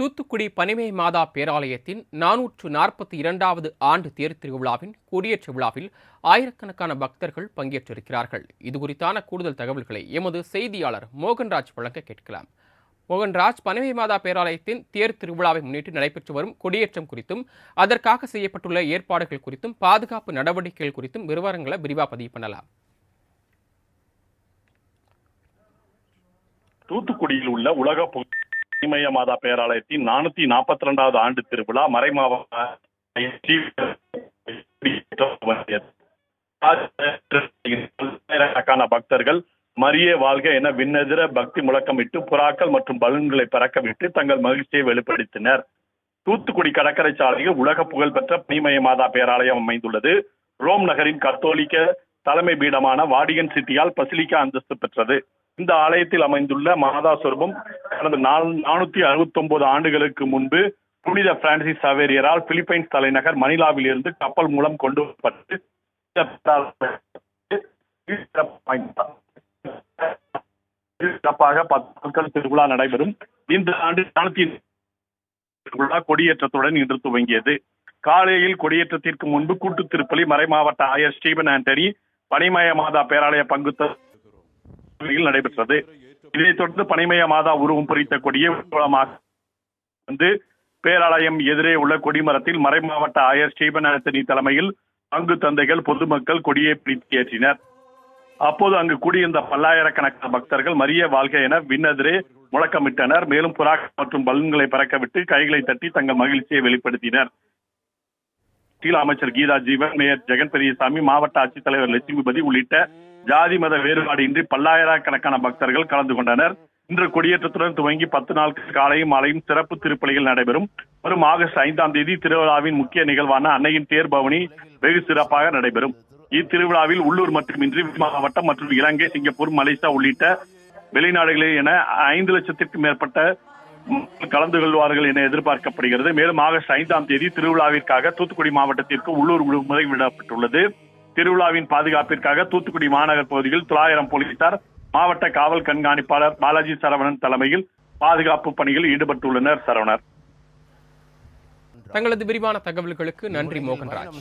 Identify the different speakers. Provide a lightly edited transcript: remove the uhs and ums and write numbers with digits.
Speaker 1: தூத்துக்குடி பனிமய மாதா பேராலயத்தின் 442வது ஆண்டு தேர் திருவிழாவின் கொடியேற்ற விழாவில் ஆயிரக்கணக்கான பக்தர்கள் பங்கேற்றிருக்கிறார்கள். இதுகுறித்தான கூடுதல் தகவல்களை எமது செய்தியாளர் மோகன்ராஜ் வழங்க கேட்கலாம். மோகன்ராஜ், பனிமய மாதா பேராலயத்தின் தேர் திருவிழாவை முன்னிட்டு நடைபெற்று வரும் கொடியேற்றம் குறித்தும் அதற்காக செய்யப்பட்டுள்ள ஏற்பாடுகள் குறித்தும் பாதுகாப்பு நடவடிக்கைகள் குறித்தும் விவரங்களை விரிவாக பதிவு பண்ணலாம்.
Speaker 2: தூத்துக்குடியில் உள்ள உலக பனிமய மாதா பேராலயத்தின் 442வது ஆண்டு திருவிழா மறைமாவட்ட பக்தர்கள் மரியே வாழ்க என விண்ணெதிர பக்தி முழக்கமிட்டு புறாக்கள் மற்றும் பலூன்களை பறக்கவிட்டு தங்கள் மகிழ்ச்சியை வெளிப்படுத்தினர். தூத்துக்குடி கடற்கரை சாலையில் உலக புகழ்பெற்ற பனிமய மாதா பேராலயம் அமைந்துள்ளது. ரோம் நகரின் கத்தோலிக்க தலைமை பீடமான வாடிகன் சிட்டியால் பசிலிக்கா அந்தஸ்து பெற்றது. இந்த ஆலயத்தில் அமைந்துள்ள மாதா சொரூபம் கடந்த 469 ஆண்டுகளுக்கு முன்பு புனித பிரான்சிஸ் சவேரியரால் பிலிப்பைன்ஸ் தலைநகர் மணிலாவில் இருந்து கப்பல் மூலம் கொண்டு வரப்பட்டு சிறப்பாக 10 நாட்கள் திருவிழா நடைபெறும். இந்த ஆண்டு திருவிழா கொடியேற்றத்துடன் இன்று துவங்கியது. காலையில் கொடியேற்றத்திற்கு முன்பு கூட்டு திருப்பலி மறைமாவட்ட ஆயர் ஸ்டீபன் ஆண்டனி பனிமய மாதா பேராலய பங்கு நடைபெற்றது. இதைத் தொடர்ந்து பனிமய மாதா உருவம் பொறித்த கொடியை வந்து பேராலயம் எதிரே உள்ள கொடிமரத்தில் மறைமாவட்ட ஆயர் ஸ்டீபன் ஆண்டனி தலைமையில் பங்கு தந்தைகள் பொதுமக்கள் கொடியை பிடித்து ஏற்றினர். அப்போது அங்கு கூடியிருந்த பல்லாயிரக்கணக்கான பக்தர்கள் மரிய வாழ்க என விண்ணெதிரே முழக்கமிட்டனர். மேலும் புறாக்கள் மற்றும் பலூன்களை பறக்கவிட்டு கைகளை தட்டி தங்கள் மகிழ்ச்சியை வெளிப்படுத்தினர். அமைச்சர் கீதா ஜீவன், மேயர் ஜெகன் பெரியசாமி, மாவட்ட ஆட்சித்தலைவர் லட்சுமிபதி உள்ளிட்ட ஜாதி மத வேறுபாடு இன்றி பல்லாயிரக்கணக்கான பக்தர்கள் கலந்து கொண்டனர். இன்று கொடியேற்றத்துடன் துவங்கி 10 நாட்கள் காலையும் மாலையும் சிறப்பு திருப்பலிகள் நடைபெறும். வரும் ஆகஸ்ட் 5ஆம் தேதி திருவிழாவின் முக்கிய நிகழ்வான அன்னையின் தேர் பவனி வெகு சிறப்பாக நடைபெறும். இத்திருவிழாவில் உள்ளூர் மட்டுமின்றி மாவட்டம் மற்றும் இலங்கை, சிங்கப்பூர், மலேசியா உள்ளிட்ட வெளிநாடுகளில் என 5 லட்சத்திற்கும் மேற்பட்ட கலந்து கொள்வார்கள் என எதிர்பார்க்கப்படுகிறது. மேலும் ஆகஸ்ட் 5ஆம் தேதி திருவிழாவிற்காக தூத்துக்குடி மாவட்டத்திற்கு உள்ளூர் விடுமுறை விடப்பட்டுள்ளது. திருவிழாவின் பாதுகாப்பிற்காக தூத்துக்குடி மாநகர் பகுதியில் 900 போலீசார், மாவட்ட காவல் கண்காணிப்பாளர் பாலாஜி சரவணன் தலைமையில் பாதுகாப்பு பணியில் ஈடுபட்டுள்ளனர். சரவணர்,
Speaker 1: தங்களது விரிவான தகவல்களுக்கு நன்றி மோகன்ராஜ்.